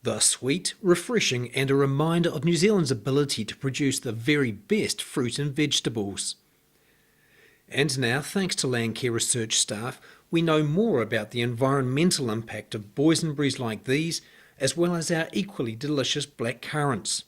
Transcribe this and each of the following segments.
The sweet, refreshing and a reminder of New Zealand's ability to produce the very best fruit and vegetables. And now, thanks to Landcare research staff, we know more about the environmental impact of boysenberries like these, as well as our equally delicious blackcurrants.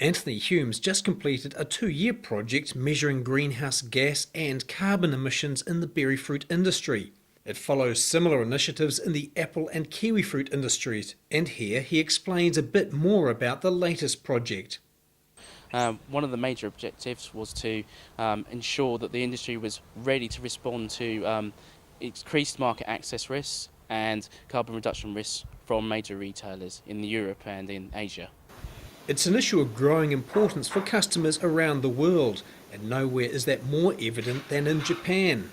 Anthony Hume's just completed a 2-year project measuring greenhouse gas and carbon emissions in the berry fruit industry. It follows similar initiatives in the apple and kiwi fruit industries, and here he explains a bit more about the latest project. One of the major objectives was to ensure that the industry was ready to respond to increased market access risks and carbon reduction risks from major retailers in Europe and in Asia. It's an issue of growing importance for customers around the world, and nowhere is that more evident than in Japan.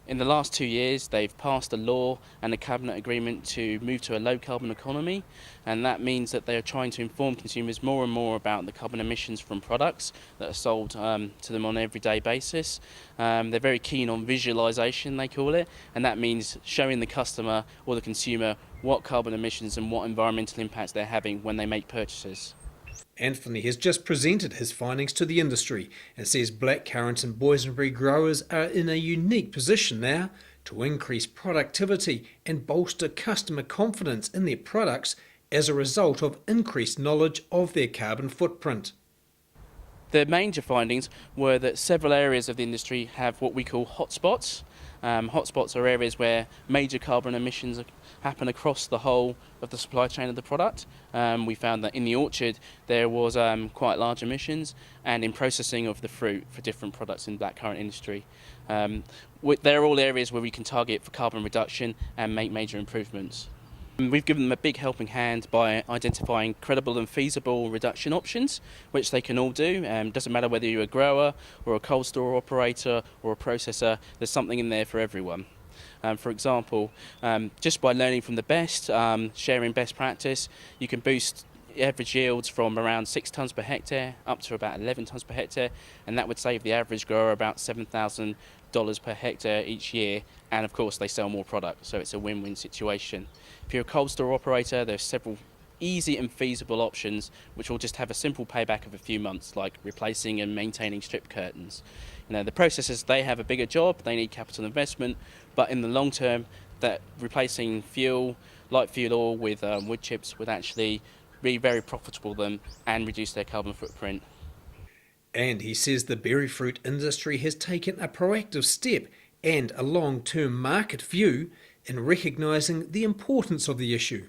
In the last 2 years, they've passed a law and a cabinet agreement to move to a low-carbon economy, and that means that they are trying to inform consumers more and more about the carbon emissions from products that are sold to them on an everyday basis. They're very keen on visualisation, they call it, and that means showing the customer or the consumer what carbon emissions and what environmental impacts they're having when they make purchases. Anthony has just presented his findings to the industry and says blackcurrant and boysenberry growers are in a unique position now to increase productivity and bolster customer confidence in their products as a result of increased knowledge of their carbon footprint. The major findings were that several areas of the industry have what we call hotspots. Hotspots are areas where major carbon emissions happen across the whole of the supply chain of the product. We found that in the orchard there was quite large emissions, and in processing of the fruit for different products in the blackcurrant industry. They're all areas where we can target for carbon reduction and make major improvements. We've given them a big helping hand by identifying credible and feasible reduction options, which they can all do. Doesn't matter whether you're a grower or a cold store operator or a processor, there's something in there for everyone. For example, just by learning from the best, sharing best practice, you can boost average yields from around 6 tonnes per hectare up to about 11 tonnes per hectare, and that would save the average grower about $7,000 per hectare each year, and of course they sell more product, so it's a win-win situation. If you're a cold store operator, there's several easy and feasible options which will just have a simple payback of a few months, like replacing and maintaining strip curtains. The processors, they have a bigger job, they need capital investment, but in the long term, that replacing fuel, light fuel oil with wood chips would actually be very profitable to them and reduce their carbon footprint. And he says the berry fruit industry has taken a proactive step and a long-term market view in recognising the importance of the issue.